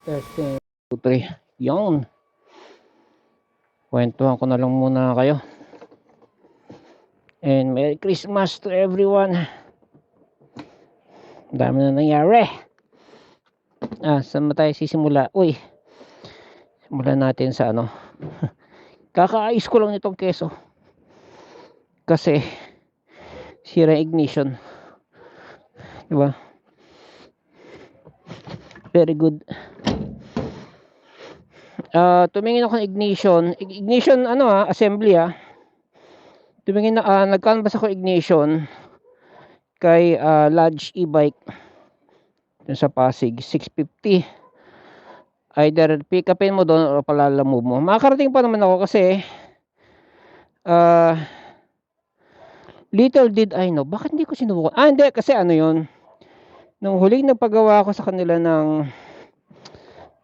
Testing 2, 3. Yun. Kwentuhan ko na lang muna kayo. And Merry Christmas to everyone. Dami na nangyari. Saan ba tayo sisimula? Uy, simulan natin sa ano. Kakaayos ko lang nitong keso. Kasi sira ignition. Diba? Very good. Tumingin ako ng ignition assembly. Tumingin na nag-canvas ako ignition kay Lodge e-bike dun sa Pasig 650. Either pick upin mo doon o palalamove mo. Makakarating pa naman ako kasi little did I know, bakit hindi ko sinubukan? Hindi, kasi ano yun, nung huling nagpagawa ko sa kanila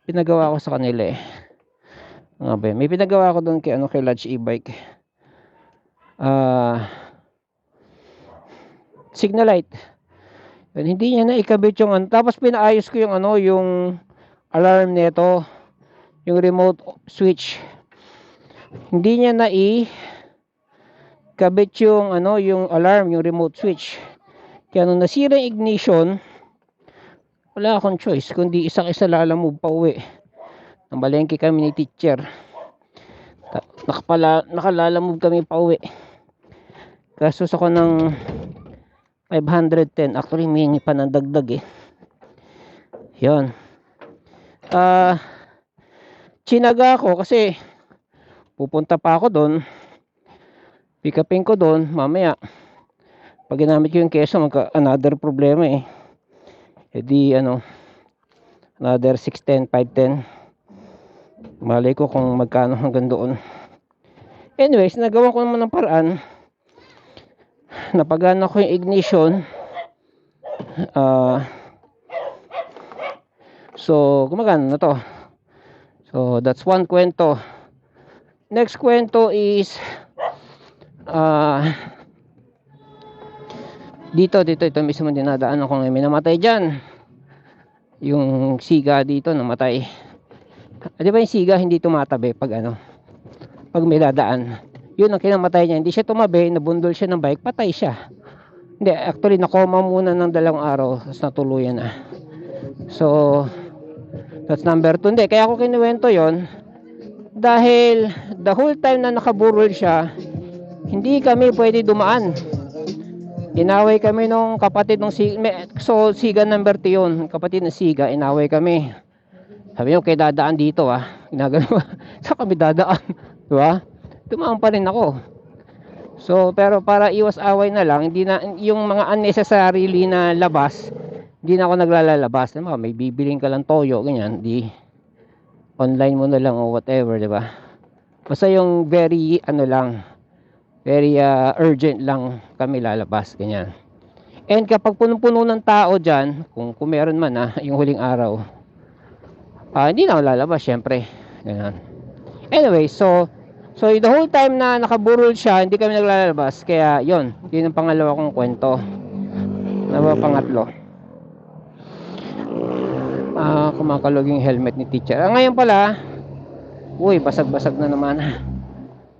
pinagawa ko sa kanila may pinagawa ko doon kay Lodge e-bike, signal light. Hindi niya na ikabit yung tapos pinaayos ko yung alarm nito, yung remote switch. Hindi niya na ikabit yung alarm, yung remote switch. Kaya nung nasira yung ignition, wala akong choice kundi isa lalamove pa uwi. Namalengke kami ni teacher. Nakalalamove kami pa uwi. Kasos ako ng 510. Actually, may pa ng dagdag Yun. Chinaga ako kasi pupunta pa ako doon. Pick upin ko doon mamaya. Pag ginamit ko yung keso, another problema another 610, 510. Malay ko kung magkano hanggang doon. Anyways, nagawa ko naman ng paraan. Napagana ko yung ignition. So, gumagana na to. So, that's one kwento. Next kwento is dito ito mismo dinadaan ako ngayon. May namatay dyan. Yung siga dito namatay. Di ba yung siga hindi tumatabi pag may dadaan? Yun ang kinamatay niya. Hindi siya tumabi, nabundol siya ng bike, patay siya. Hindi, actually nakoma muna ng 2 araw, tapos natuluyan na. So, that's number 2. Hindi, kaya ako kinuwento yon dahil the whole time na nakaburol siya, hindi kami pwede dumaan. Inaway kami nung kapatid ng siga number 2 yun, kapatid ng siga, inaway kami. Sabi niyo, kayo dadaan dito ginagano. Saan kami dadaan? Diba? Tumaan pa rin ako. So, pero para iwas away na lang, hindi na yung mga unnecessarily na labas, hindi na ako naglalabas. May bibiling ka lang toyo, ganyan, di online mo na lang o whatever, diba? Basta yung very urgent lang kami lalabas, ganyan. And kapag punong-puno ng tao dyan, kung meron man yung huling araw, hindi na ako lalabas, syempre. Ganyan. Anyway, so the whole time na nakaburol siya, hindi kami naglalabas. Kaya yun ang pangalawa kong kwento. Pangatlo. Kumakalog yung helmet ni teacher. Ngayon pala, basag-basag na naman.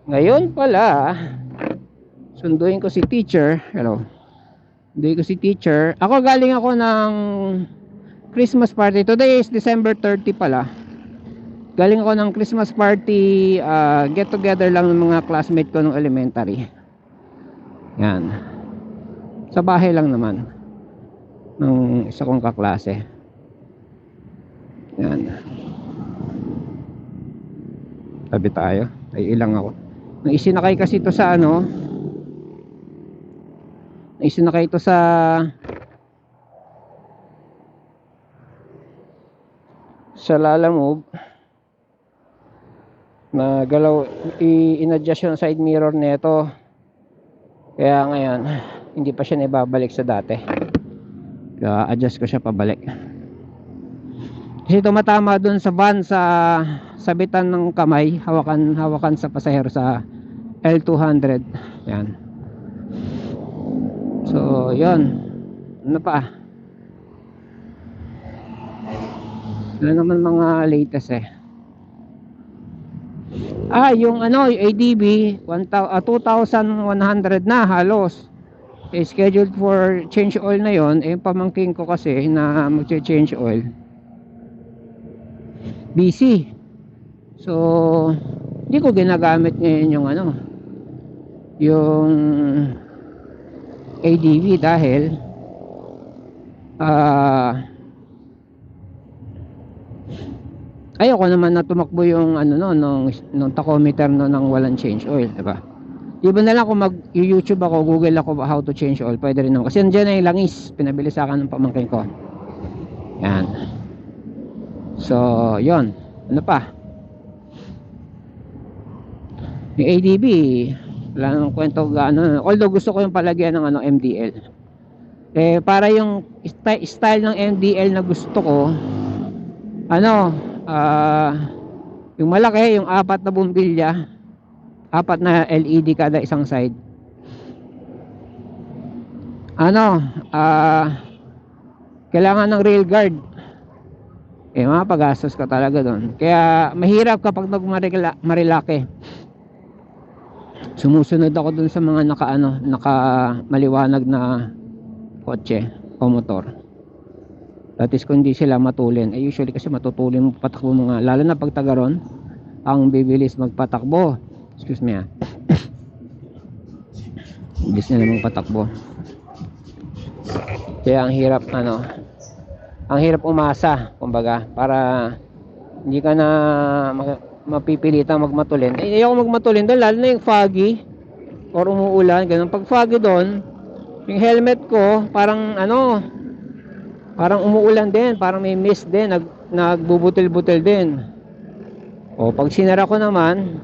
Ngayon pala, sunduin ko si teacher. Sunduin ko si teacher. Galing ako ng Christmas party. Today is December 30 pala. Galing ako ng Christmas party, get together lang ng mga classmate ko nung elementary. Yan. Sa bahay lang naman ng isa kong kaklase. Yan. Tabi tayo. Ay ilang ako. Nang isinakay kasi ito sa sa lalamove na galaw, in-adjust yung side mirror nito. Kaya ngayon hindi pa siya naibabalik sa dati. Kaya adjust ko siya pabalik. Kasi tumatama dun sa van sa sabitan ng kamay, hawakan sa pasahero sa L200. Yan. So, yun. Ano pa? Wala naman mga latest eh. Yung ano, yung ADB 2,100 na halos. Scheduled for change oil na yon. Yung pamangking ko kasi na magche-change oil, busy. So hindi ko ginagamit ngayon yung ano, yung ADB dahil ayoko naman na tumakbo yung ano no, nung tachometer no ng walang change oil, diba? Iba na lang kung mag-YouTube ako, Google ako how to change oil, pwede rin naman. Kasi nandiyan na yung langis, pinabili sa akin ng pamangkin ko. Yan. So, yon. Ano pa? Yung ADB, wala nang kwento gaano. Although gusto ko yung palagyan ng ano, MDL. Para yung style ng MDL na gusto ko, ano, yung malaki, yung 4 na bumbilya, 4 na LED kada isang side. Ano, kailangan ng rail guard. Mapagastos ka talaga doon. Kaya mahirap kapag marilaki. Sumusunod ako doon sa mga naka maliwanag na kotse o motor. That is kung hindi sila matulin. Usually kasi matutulin mo patakbo mga, lalo na pag tagaron, ang bibilis magpatakbo. Excuse me bilis na namang patakbo. Kaya ang hirap ang hirap umasa, kumbaga, para hindi ka na mapipilitang magmatulin. Ayoko magmatulin doon, lalo na yung foggy or umuulan, ganun. Pag foggy doon, yung helmet ko parang parang umuulan din, parang may mist din, nagbubutil-butil din. Pag sinara ko naman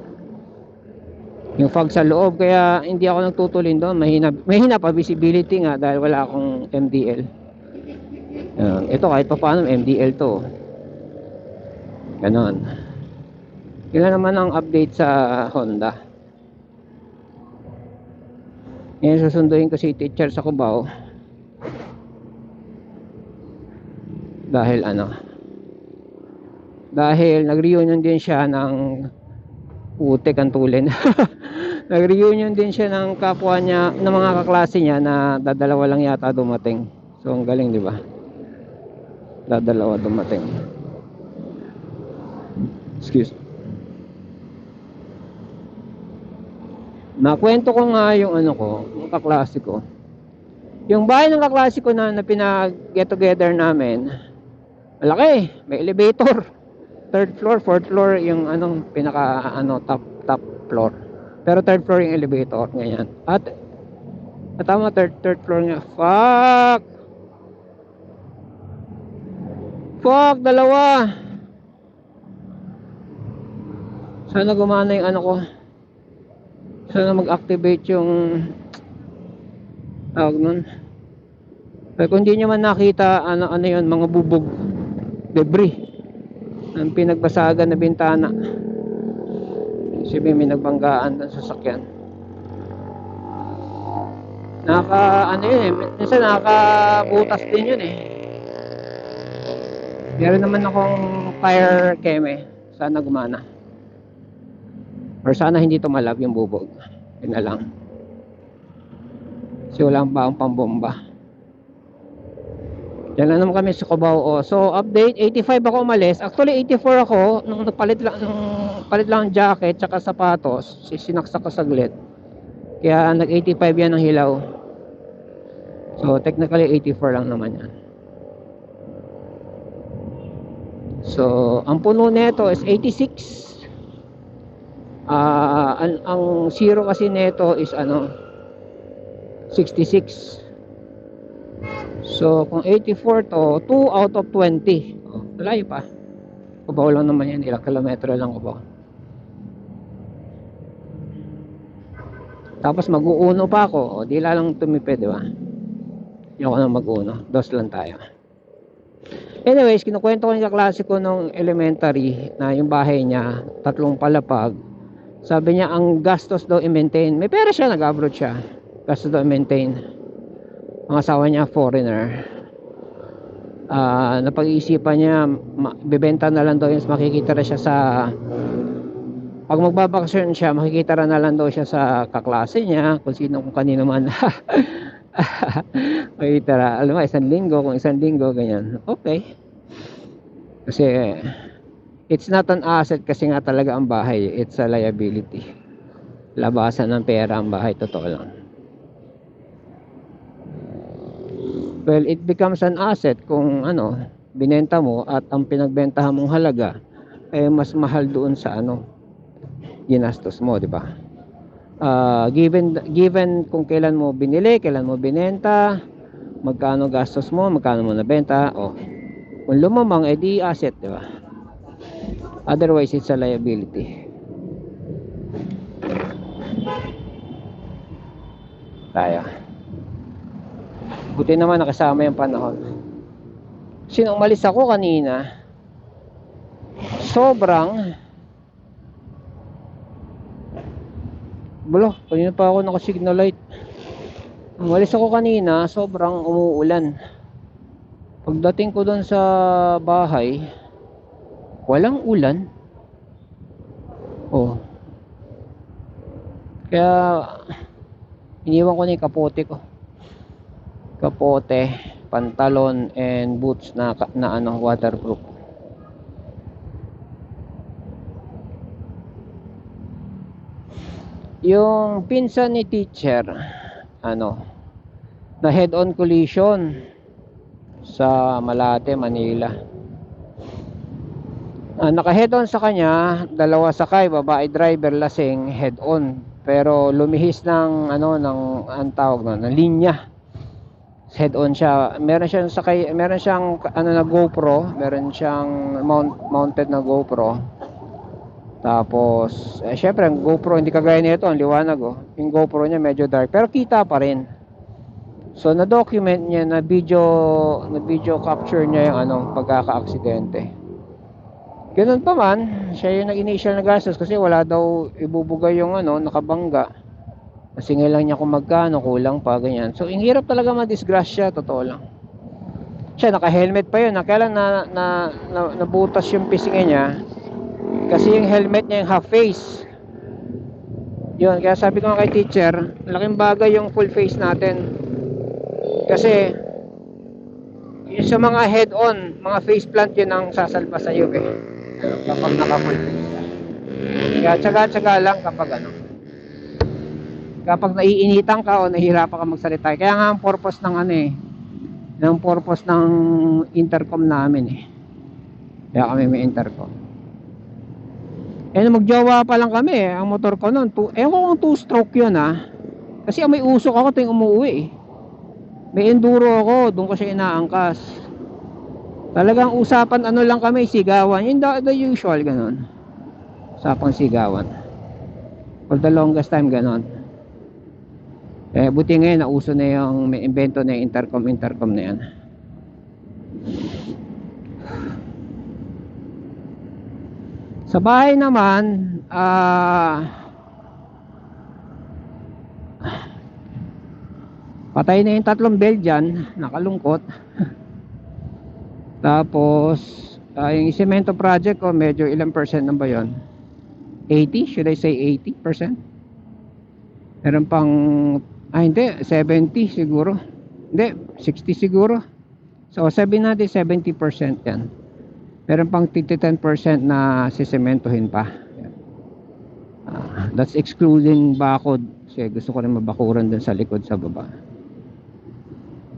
yung fog sa loob, kaya hindi ako nagtutulin doon. Mahina pa visibility nga dahil wala akong MDL. Ito kahit pa paano MDL to. Ganon. Yun naman ang update sa Honda. Ngayon susunduin ko si teacher sa Cubao. Dahil dahil nag-reunion din siya ng putik ang tulin. Nag-reunion din siya ng kapwa niya, ng mga kaklase niya na dadalawa lang yata dumating. So ang galing, di ba? Dadalawa dumating. Excuse. Nakwento ko nga yung yung kaklase ko. Yung bahay ng kaklase ko na pinag-get together namin, malaki, may elevator. 3rd floor, 4th floor yung pinaka top floor. Pero 3rd floor yung elevator, ganyan. At tama, 3rd floor nga. Fuck, dalawa. Sana gumana yung ko. Sana mag-activate yung tawag nun. Pero kung hindi nyo man nakita, yun, mga bubog, debris, ang pinagbasagan na bintana. Sabi may nagbanggaan ng sasakyan. Minsan nakakabutas din yun eh. Meron naman akong fire keme. Sana gumana. Or sana hindi tumalab yung bubog. Yun na lang. Kasi walang baong pambomba. Diyan lang naman kami sa Cubao. So update, 85 ako umalis. Actually 84 ako nung palit lang ang jacket tsaka sapatos. Sinaksak ko saglit. Kaya nag 85 yan ang hilaw. So technically 84 lang naman yan. So ang puno nito is 86. Ang zero kasi nito is 66. So kung 84 to, 2 out of 20. Malayo pa. Cubao lang naman yan, ilang kilometro lang Cubao. Tapos mag-uuno pa ako, di lang tumipid, di ba? Hindi ako na mag-uuno, 2 lang tayo. Anyways, kinukwento ko yung kaklase ko nung elementary na yung bahay niya, 3 palapag. Sabi niya ang gastos daw i-maintain. May pera siya, nag-abroad siya. Gastos daw i-maintain. Ang asawa niya foreigner. napag-iisipan niya bebenta na lang daw yun, makikita na siya sa pag magbabakasyon siya, makikita na lang daw siya sa kaklase niya, kung sino, kung kanino man. Makikita na, alam mo, kung isang linggo ganyan, okay. Kasi it's not an asset, kasi nga talaga ang bahay, it's a liability. Labasan ng pera ang bahay, totoo lang. Well, it becomes an asset kung binenta mo at ang pinagbentahan mong halaga ay mas mahal doon sa ginastos mo, di ba? Given kung kailan mo binili, kailan mo binenta, magkano gastos mo, magkano mo nabenta, kung lumamang, edi asset, di ba? Otherwise, it's a liability. Tayo. Buti naman nakasama yung panahon. Nung umalis ako kanina, sobrang kanina pa ako naka-signal light. Umalis ako kanina, sobrang umuulan. Pagdating ko doon sa bahay, walang ulan. Kaya iniwan ko na yung kapote, pantalon and boots na waterproof. Yung pinsan ni teacher, na head-on collision sa Malate, Manila. Naka-head-on sa kanya, dalawa sakay, babae driver, lasing, head-on. Pero lumihis ng ang tawag ng linya. Head-on siya. Meron siyang na GoPro, meron siyang mounted na GoPro. Tapos syempre ang GoPro hindi kagaya nito, ang liwanag yung GoPro niya medyo dark pero kita pa rin. So na document niya, na video capture niya yung pagkaka-aksidente. Ganun pa man, siya yung nag-initial na gastos kasi wala daw ibubugay yung nakabangga. Kasi lang niya kung magkano, kulang pa, ganyan. So ang hirap talaga madisgrasya, totoo lang. Siya naka-helmet pa yun, kailan nabutas yung pisngi niya. Kasi yung helmet niya yung half face. Yun, kaya sabi ko kay teacher, laking bagay yung full face natin. Kasi yung sa mga head-on, mga face plant, yun ang sasalpa sa iyo kapag naka-full face ka. Kaya tsaga-tsaga lang kapag naiinitan ka o nahihirapan ka magsalita. Kaya nga ang purpose ng intercom namin Kaya kami may intercom. Magjowa pa lang kami ang motor ko noon. Ewan ko kung 2-stroke yun Kasi may usok ako tuwing umuwi May enduro ako, doon ko siya inaangkas. Talagang usapan lang kami, sigawan. Yung the usual ganon. Usapang sigawan. For the longest time ganon. Buti ngayon nauso na yung may invento na yung intercom na yan. Sa bahay naman, patay na yung 3 Belgian, nakalungkot. Tapos, yung semento project ko, medyo ilang percent na ba yun? 80? Should I say 80%? Meron pang, hindi, 70 siguro. Hindi, 60 siguro. So, sabi natin 70% yan. Meron pang 10% na sisementohin pa. That's excluding bakod. Kasi gusto ko rin mabakuran dun sa likod sa baba.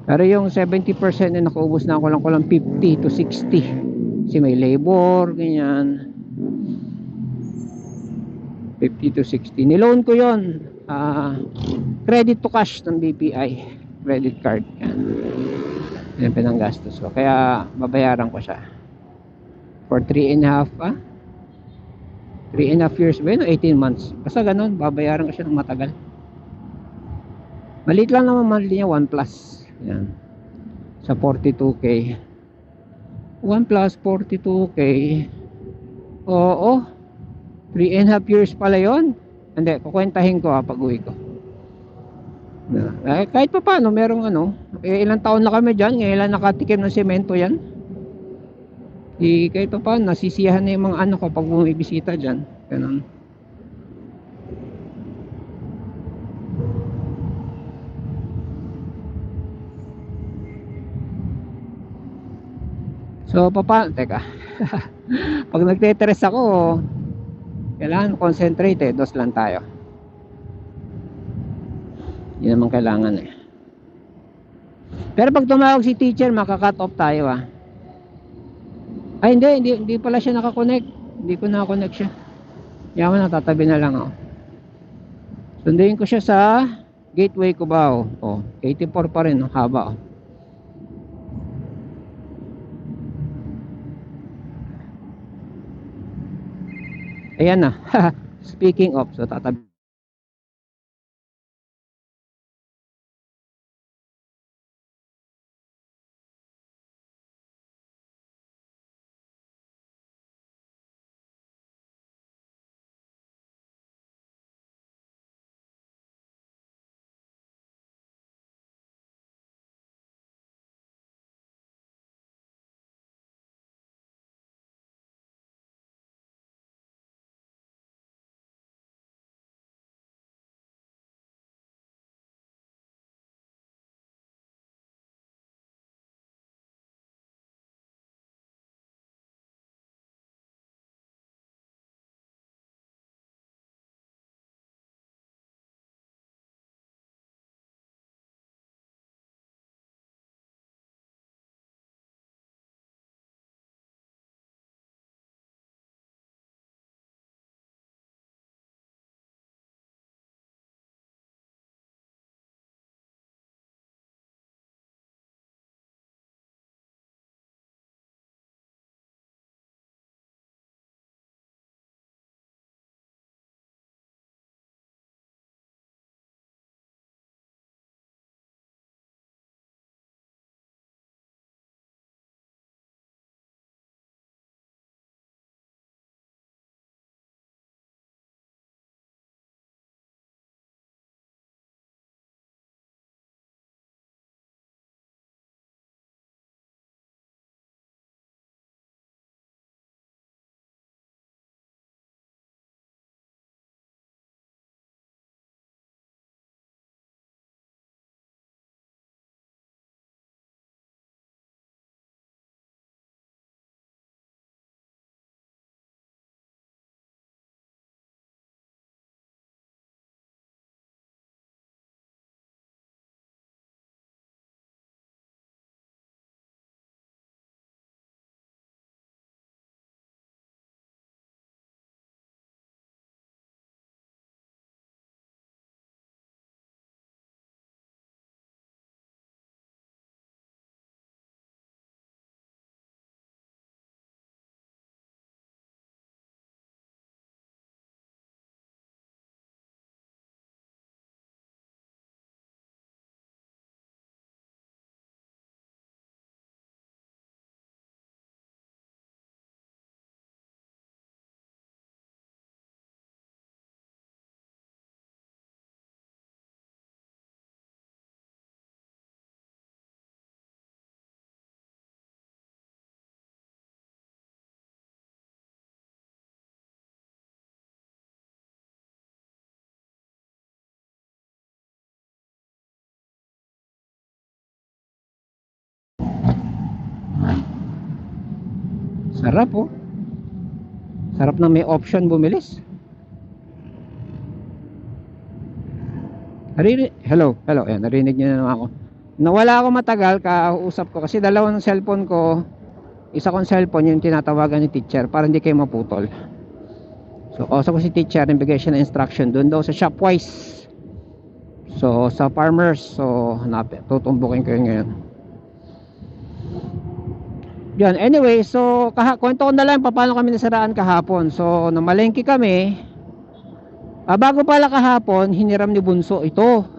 Pero yung 70% na nakaubos na ako lang 50 to 60. Kasi may labor, ganyan. 50 to 60. Niloan ko yun. Credit to cash ng BPI. Credit card. Yan. Yan pinanggastos ko. Kaya babayaran ko siya. For 3.5 years ba yun? 18 months. Basta ganun, babayaran ko siya ng matagal. Maliit lang naman monthly niya, 1 plus. Yan. Sa 42k. 1 plus 42k. Oo. 3.5 years pala yun. Hindi, kukwentahin ko pag uwi ko. Kahit pa paano, merong ano, ilang taon na kami dyan, ngayon lang nakatikim ng semento yan. Kahit pa paano, nasisiyahan na yung mga anak ko pag bumibisita dyan. Ganun. So, teka. Pag nagtetres ako, kailangan concentrated, dos lang tayo. Yun naman kailangan eh. Pero pag tumawag si teacher, maka-cut off tayo ah. Ay hindi pala siya nakakonect. Hindi ko nakakonect siya. Yaman na, tatabi na lang ako. Sunduin ko siya sa Gateway Cubao. 84 pa rin, haba. Ayan na. Speaking of, so tatabi. Sarap oh. Sarap na may option bumilis. Hello. Ayan, narinig niyo na naman ako. Nawala ako matagal, kausap ko kasi dalawang cellphone ko. Isa kong cellphone yung tinatawagan ni teacher para hindi kayo maputol. So, kausap ko si teacher, nagbigay siya ng instruction doon daw sa Shopwise. So, sa Farmers. So, tutumbukin ko yun ngayon. Yan, anyway, so kwento ko na lang paano kami nasiraan kahapon. So, namalengke kami. Bago pala kahapon, hiniram ni Bunso ito.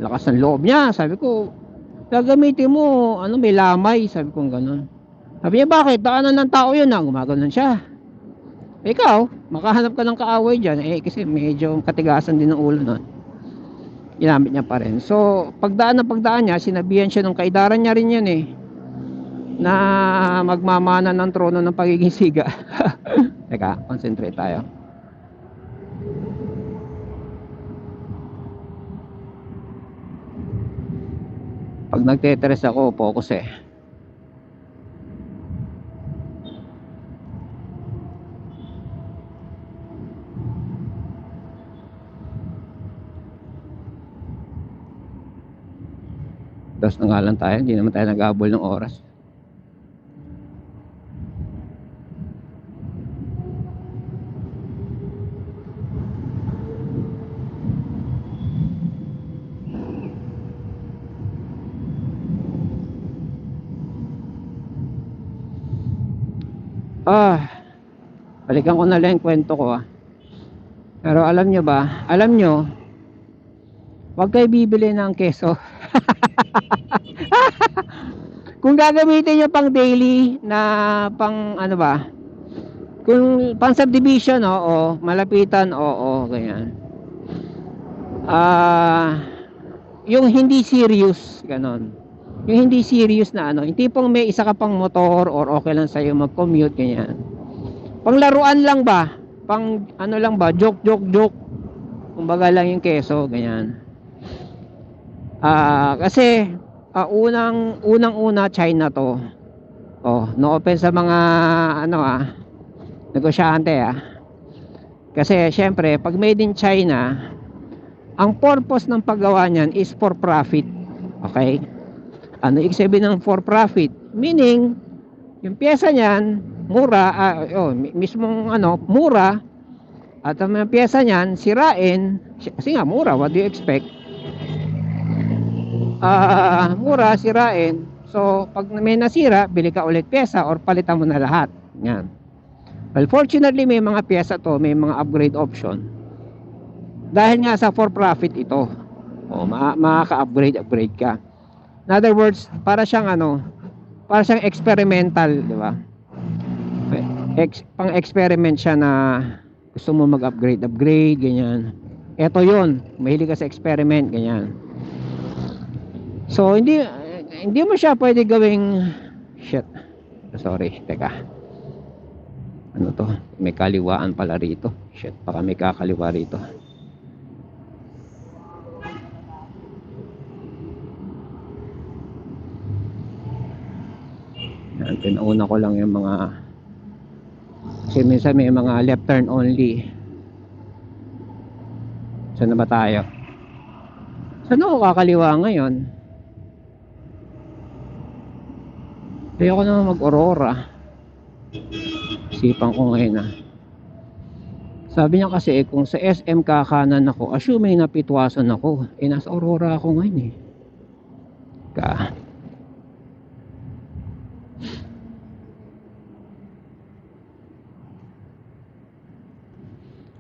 Lakas ng loob niya. Sabi ko, gagamitin mo, may lamay. Sabi ko ganun. Sabi niya, bakit? Daanan ng tao yun. Gumaganon siya. Ikaw, makahanap ka ng kaaway dyan. Kasi medyo katigasan din ng ulo nun. ginamit niya pa rin. So pagdaan na pagdaan niya, sinabihan siya nung kaidaran niya rin yan eh, na magmamana ng trono ng pagiging siga. Teka, concentrate tayo. Pag nagteteres ako, focus eh. Tapos na nga lang tayo, hindi naman tayo nag-aabol ng oras. Balikan ko na lang yung kwento ko Pero alam nyo ba, wag kayo bibili ng keso. Kung gagamitin nyo pang daily na pang ano ba, kung pang subdivision, oo, malapitan, oo, ganyan. Yung hindi serious, ganon. Yung hindi serious na ano, yung tipong may isa ka pang motor or okay lang sa'yo mag-commute, ganyan. Pang laruan lang ba? Pang ano lang ba? Joke. Kumbaga lang yung keso, ganyan. Kasi unang-una China to. No offense sa mga ano negosyante Kasi syempre, pag made in China, ang purpose ng paggawa niyan is for profit. Okay? Ano ibig sabihin ng for profit? Meaning, yung pyesa niyan, mura, mismong mura, at ang mga pyesa niyan, sirain, kasi nga mura, what do you expect? Mura, sirain. So, pag may nasira, bili ka ulit pyesa or palitan mo na lahat. Yan. Well, fortunately, may mga pyesa to, may mga upgrade option. Dahil nga sa for profit ito. Makaka-upgrade ka. In other words, para siyang experimental, di ba? Pang-experiment siya na gusto mo mag-upgrade, ganyan. Ito yun, mahilig ka sa experiment, ganyan. So, hindi mo siya pwede gawing sorry, teka. Ano to? May kaliwaan pala rito. Baka may kakaliwa rito. Yan, pinauna ko lang yung mga, kasi minsan may mga left turn only. Saan na ba tayo? Saan ako kakaliwa ngayon? Ayoko na mag-Aurora. Sipan ko ngayon Sabi niya kasi kung sa SM kakanan ako, assuming na pitwasan ako, nasa Aurora ako ngayon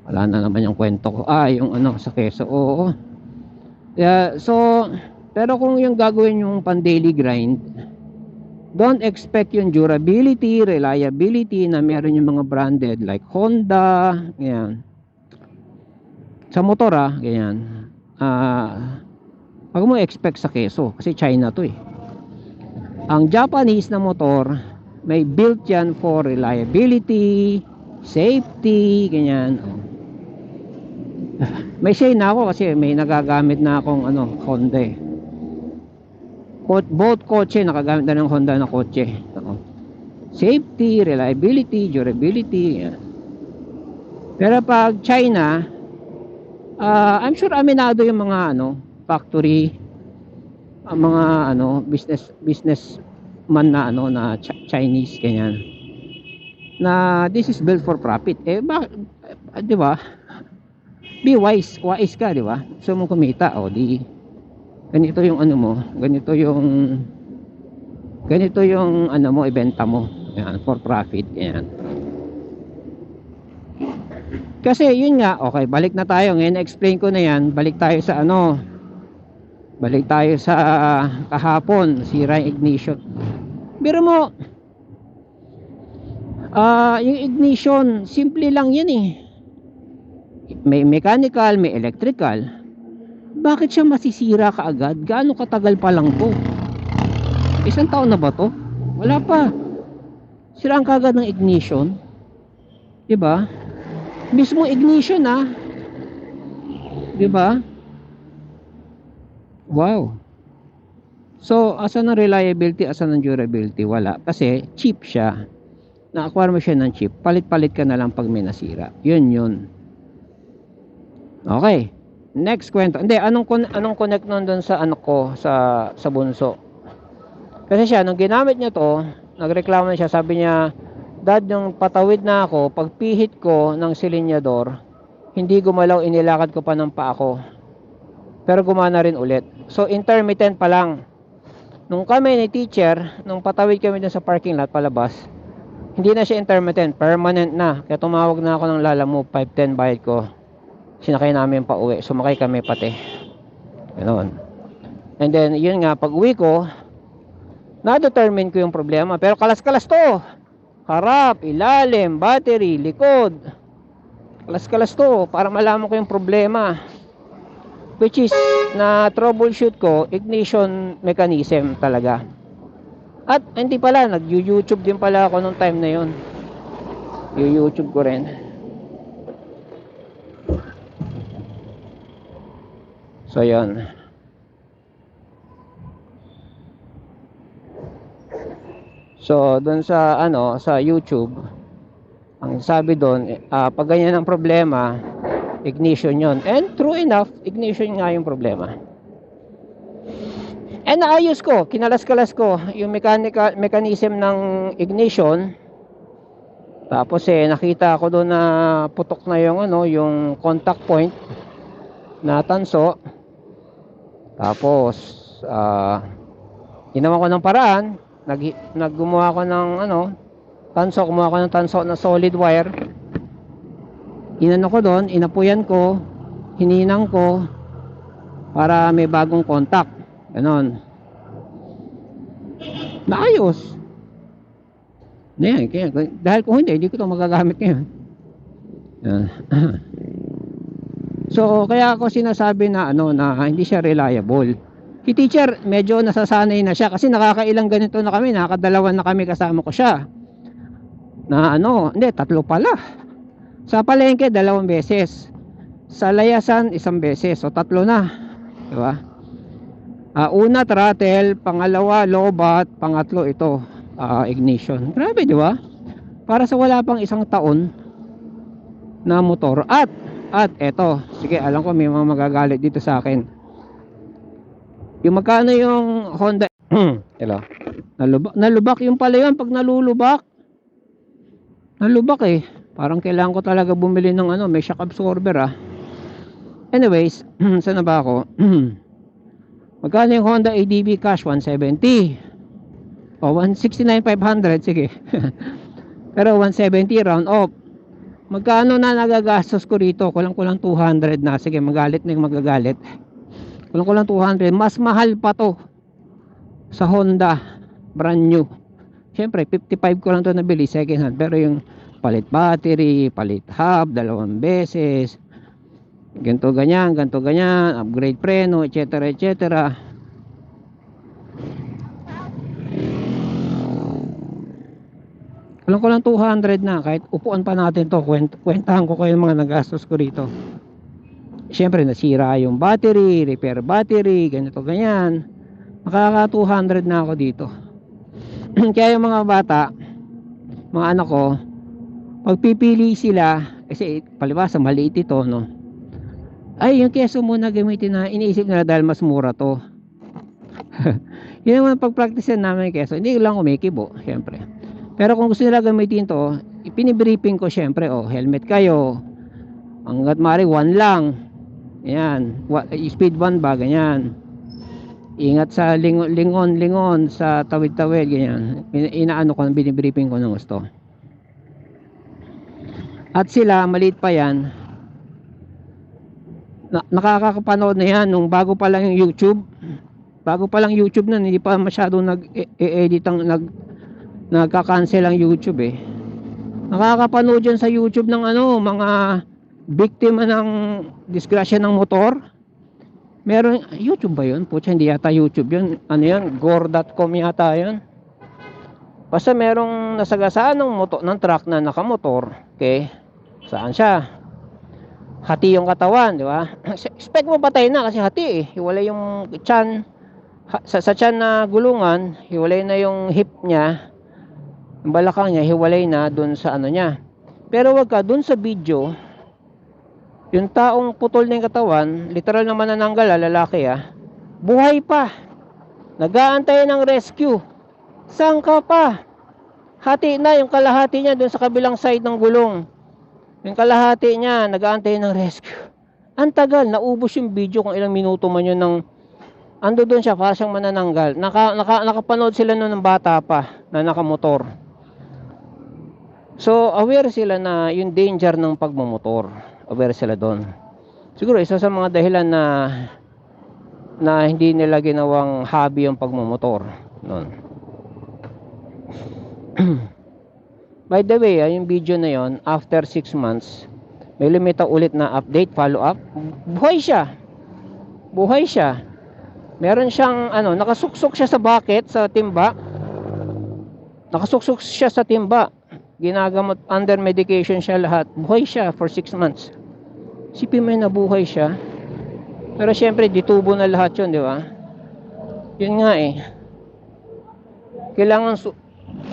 wala na naman yung kwento ko. Yung sa keso. Oo. Yeah, so, pero kung yung gagawin yung pan daily grind, don't expect yung durability, reliability na meron yung mga branded like Honda, ganyan. Sa motor ganyan. Wag mo expect sa keso kasi China to Ang Japanese na motor, may built yan for reliability, safety, ganyan. May say na ako kasi may nagagamit na akong Honda both kotse nakagamit na ng Honda na kotse. Safety, reliability, durability. Pero pag China, I'm sure aminado yung mga factory, mga businessman na na Chinese ganyan. Na this is built for profit. Bakit, di ba? Be wise ka, di ba? Gusto mong kumita, di ganito yung mo, ganito yung mo, ibenta mo. Yan, for profit, yan. Kasi yun nga, okay, balik na tayo. Ngayon explain ko na yan. Balik tayo sa kahapon, sira yung ignition. Pero mo, yung ignition, simple lang yan May mechanical, may electrical. Bakit siya masisira kaagad? Gaano katagal pa lang to? Isang taon na ba to? Wala pa. Siraan kaagad ng ignition. Diba? Mismo ignition ah. Diba? Wow. So, asan ang reliability, asan ang durability? Wala. Kasi cheap siya. Na-acquire mo siya ng cheap. Palit-palit ka na lang pag may nasira. Yun. Okay. Next kwento. Hindi, anong connect nun dun sa ano ko, sa bunso? Kasi siya, nung ginamit niya to, nagreklamo na siya, sabi niya, Dad, yung patawid na ako, pag pihit ko ng silinyador, hindi gumalaw, inilakad ko pa ng paa ko. Pero gumana rin ulit. So, intermittent pa lang. Nung kami ni teacher, nung patawid kami dun sa parking lot, palabas, hindi na siya intermittent, permanent na. Kaya tumawag na ako ng Lalamove, 510 bayad ko. Sinakay namin pa uwi, sumakay kami pati. Ganoon. And then, yun nga, pag uwi ko, na-determine ko yung problema. Pero kalas-kalas to. Harap, ilalim, battery, likod. Kalas-kalas to, para malaman ko yung problema. Which is, na troubleshoot ko, ignition mechanism talaga. At hindi pala, nag-YouTube din pala ako nung time na yun. YouTube ko rin. So, yun. So, doon sa sa YouTube, ang sabi doon, pag ganyan ang problema, ignition 'yon. And true enough, ignition nga yung problema. And naayos ko, kinalas-kalas ko yung mechanism ng ignition. Tapos nakita ko doon na putok na yung yung contact point na tanso. Tapos ginawa ko ng paraan, naggumawa ko ng kumuha ko ng tanso na solid wire. Inano ko doon, inapuyan ko, hininang ko para may bagong contact. Ganon. Naayos. Dahil kung hindi ko ito magagamit ngayon. So, kaya ako sinasabi na na hindi siya reliable. Si teacher, medyo nasasanay na siya kasi nakakailang ganito na kami, nakakadalawan na kami kasama ko siya. Na hindi, 3 pala. Sa palengke, 2 beses. Sa layasan, 1 beses. So, 3 na. Diba? Una, throttle. Pangalawa, lobat. Pangatlo, ito, ignition. Grabe, diba? Para sa wala pang 1 taon na motor. At eto, sige, alam ko may mga magagalit dito sa akin. Yung magkano yung Honda hello. Nalubak yung pala yun pag nalulubak. Nalubak Parang kailangan ko talaga bumili ng may shock absorber Anyways, saan na ba ako? Magkano yung Honda ADB cash? 170. O 169,500, sige. Pero 170 round off. Magkano na nagagastos ko rito? Kulang-kulang 200 na. Sige, magalit na yung magagalit. Kulang-kulang 200. Mas mahal pa to sa Honda. Brand new. Siyempre, 55 ko lang to nabili. Second hand. Pero yung palit battery, palit hub, 2 beses. Ganto ganyan. Upgrade preno, etc. Alam ko lang 200 na, kahit upuan pa natin to, kwentahan ko kayo mga nagastos ko rito. Siyempre nasira yung battery, repair battery, ganito ganyan. Makaka 200 na ako dito. Kaya yung mga bata, mga anak ko, pagpipili sila, kasi palibasa maliit ito, ay yung keso muna gamitin na, iniisip nila dahil mas mura to. Yun naman pag-practice namin keso, hindi lang kumikibo, siyempre. Pero kung gusto nila gamitin to, ipinibriefing ko syempre, helmet kayo. Hanggat maaari 1 lang. Ayan, speed 1 ba, ganyan. Ingat sa lingon, sa tawid-tawid, ganyan. Inaano ko, binibriefing ko ng gusto. At sila, maliit pa yan, nakakapanood na yan nung bago pa lang yung YouTube. Bago pa lang YouTube na, hindi pa masyadong nag-edit nagka-cancel ang YouTube Nakakapanood dyan sa YouTube ng mga biktima ng disgrasya ng motor. Meron, YouTube ba yun? Pucha, hindi yata YouTube yun. Ano yan? Gore.com yata yun. Basta merong nasagasaan ng ng truck na nakamotor. Okay? Saan siya? Hati yung katawan, di ba? Expect mo patay na kasi hati eh. Hiwalay yung tiyan. Sa tiyan na gulungan, hiwalay na yung hip niya. Yung balakang niya, hiwalay na dun sa ano niya. Pero wag ka, dun sa video, yung taong putol na yung katawan, literal na manananggal, lalaki buhay pa. Nag-aantay ng rescue. Saan ka pa? Hati na yung kalahati niya dun sa kabilang side ng gulong. Yung kalahati niya, nag-aantay ng rescue. Ang tagal, naubos yung video kung ilang minuto man yun ng ando doon siya, para siyang manananggal. Nakapanood sila noon ng bata pa na nakamotor. So, aware sila na yung danger ng pagmumotor. Aware sila doon. Siguro, isa sa mga dahilan na hindi nila ginawang hobby yung pagmumotor. Noon. By the way, yung video na yon after 6 months, may lumitaw ulit na update, follow up. Buhay siya. Buhay siya. Meron siyang nakasuksok siya sa bucket, sa timba. Nakasuksok siya sa timba. Ginagamot, under medication siya lahat. Buhay siya for 6 months. Sipin mo na buhay siya. Pero syempre, ditubo na lahat yun, di ba? Yun nga eh. Kailangan,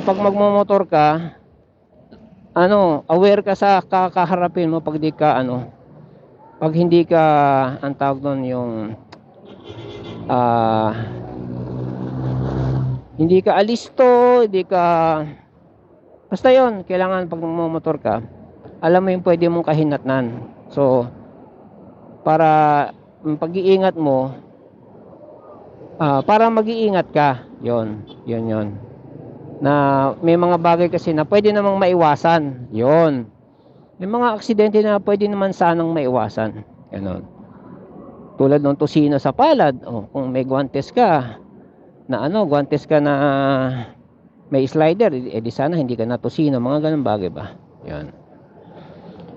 pag magmomotor ka, aware ka sa kakaharapin mo pag di ka, pag hindi ka, ang tawag doon yung, hindi ka alisto, hindi ka, basta yon, kailangan pag magmomotor ka, alam mo yung pwede mong kahinatnan. So, para pag-iingat mo, para mag-iingat ka, yon na may mga bagay kasi na pwede namang maiwasan, yon. May mga aksidente na pwede naman sanang maiwasan, ganon. Tulad ng tusino sa palad, kung may guantes ka na may slider, di sana hindi ka natusino, mga ganun bagay ba. Yan.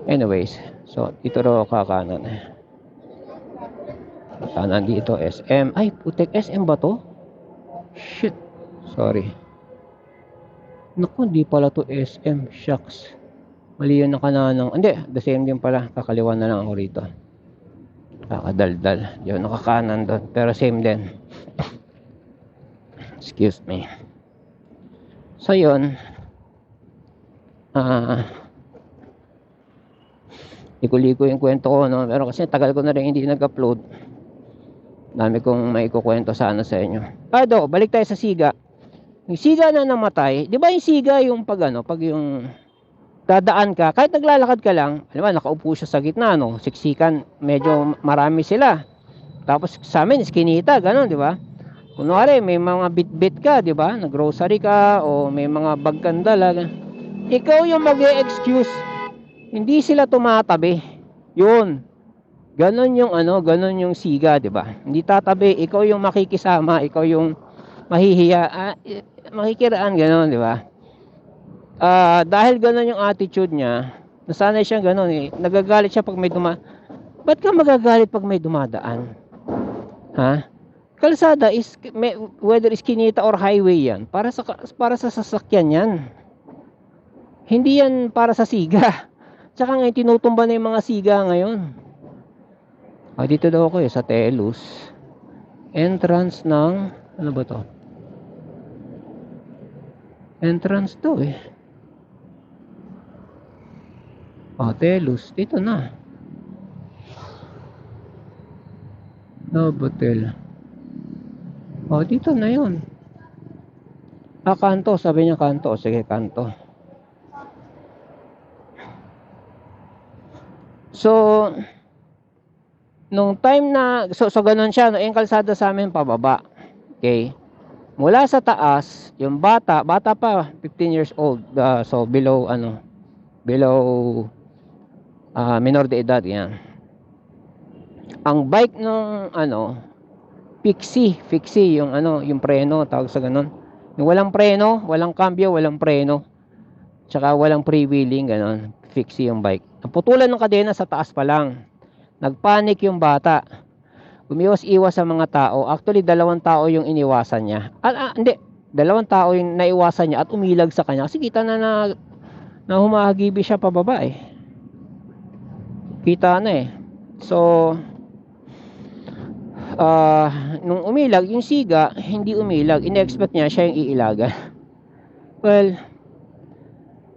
Anyways, so dito raw kakanan. Kanan dito SM. Ay, putek, SM ba to? Shit. Sorry. Naku, di pala to SM. Shucks. Mali yun na kananang. Hindi, the same din pala. Kakaliwan na lang ako rito. Kakadaldal. Yun, nakakanan doon. Pero same din. Excuse me. So, yun. Liko-liko yung kwento ko, no? Pero kasi tagal ko na rin hindi nag-upload. Dami kong maikukwento sana sa inyo. Balik tayo sa siga. Yung siga na namatay, di ba yung siga yung pag yung dadaan ka, kahit naglalakad ka lang, alam mo, nakaupo siya sa gitna, siksikan, medyo marami sila. Tapos sa amin, iskinita, gano'n, di ba? Kunwari, may mga bit-bit ka, di ba? Nag-grocery ka, o may mga bag kang dala. Ikaw yung mag-e-excuse. Hindi sila tumatabi. Yun. Ganon yung siga, 'di ba? Hindi tatabi, ikaw yung makikisama, ikaw yung mahihiya, makikiraan ganon, 'di ba? Dahil ganon yung attitude niya, nasanay siya ganon eh. Nagagalit siya pag may Ba't ka magagalit pag may dumadaan? Ha? Kalsada is whether is kinita or highway 'yan, para sa sasakyan 'yan. Hindi 'yan para sa siga. Tsaka ngayon tinutumba na yung mga siga ngayon. Dito daw ako sa Telus. Entrance ng ano ba to? Entrance to eh. Telus. Dito na. Novotel. Dito na yun. Kanto. Sabi niya kanto. Sige, kanto. So, nung time na, so ganun siya, yung kalsada sa amin pababa. Okay? Mula sa taas, yung bata pa, 15 years old, so below minor de edad, yan. Ang bike ng fixie, yung preno, tawag sa ganun. Yung walang preno, walang cambio, walang preno. Tsaka walang freewheeling, ganun. Fixie yung bike. Naputulan ng kadena sa taas pa lang. Nagpanik yung bata. Umiwas-iwas sa mga tao. Actually, 2 tao yung iniwasan niya. Hindi. 2 tao yung naiwasan niya at umilag sa kanya. Kasi kita na humahagibi siya pababa eh. Kita na eh. So, nung umilag, yung siga, hindi umilag. In-expect niya, siya yung iilagan. Well,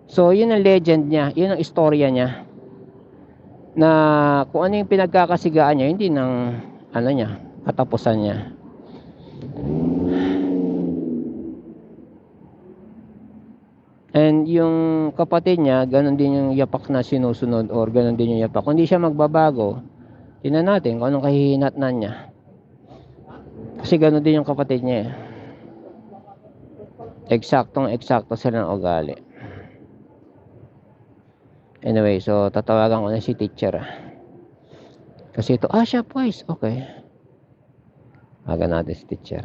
so yun ang legend niya. Yun ang istorya niya. Na kung ano yung pinagkakasigaan niya, hindi ng ano niya, katapusan niya. And yung kapatid niya, ganun din yung yapak na sinusunod or ganun din yung yapak. Kung hindi siya magbabago, tingnan natin kung anong kahihinatnan niya. Kasi ganun din yung kapatid niya eh. Eksaktong-eksakto sila ng ugali. Anyway, so tatawagan ko na si teacher. Kasi ito, siya boys. Okay. Aga natin si teacher.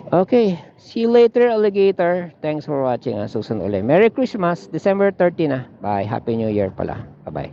Okay, see you later, alligator. Thanks for watching. Susunod ulit. Merry Christmas, December 30 na. Bye. Happy New Year pala. Bye-bye.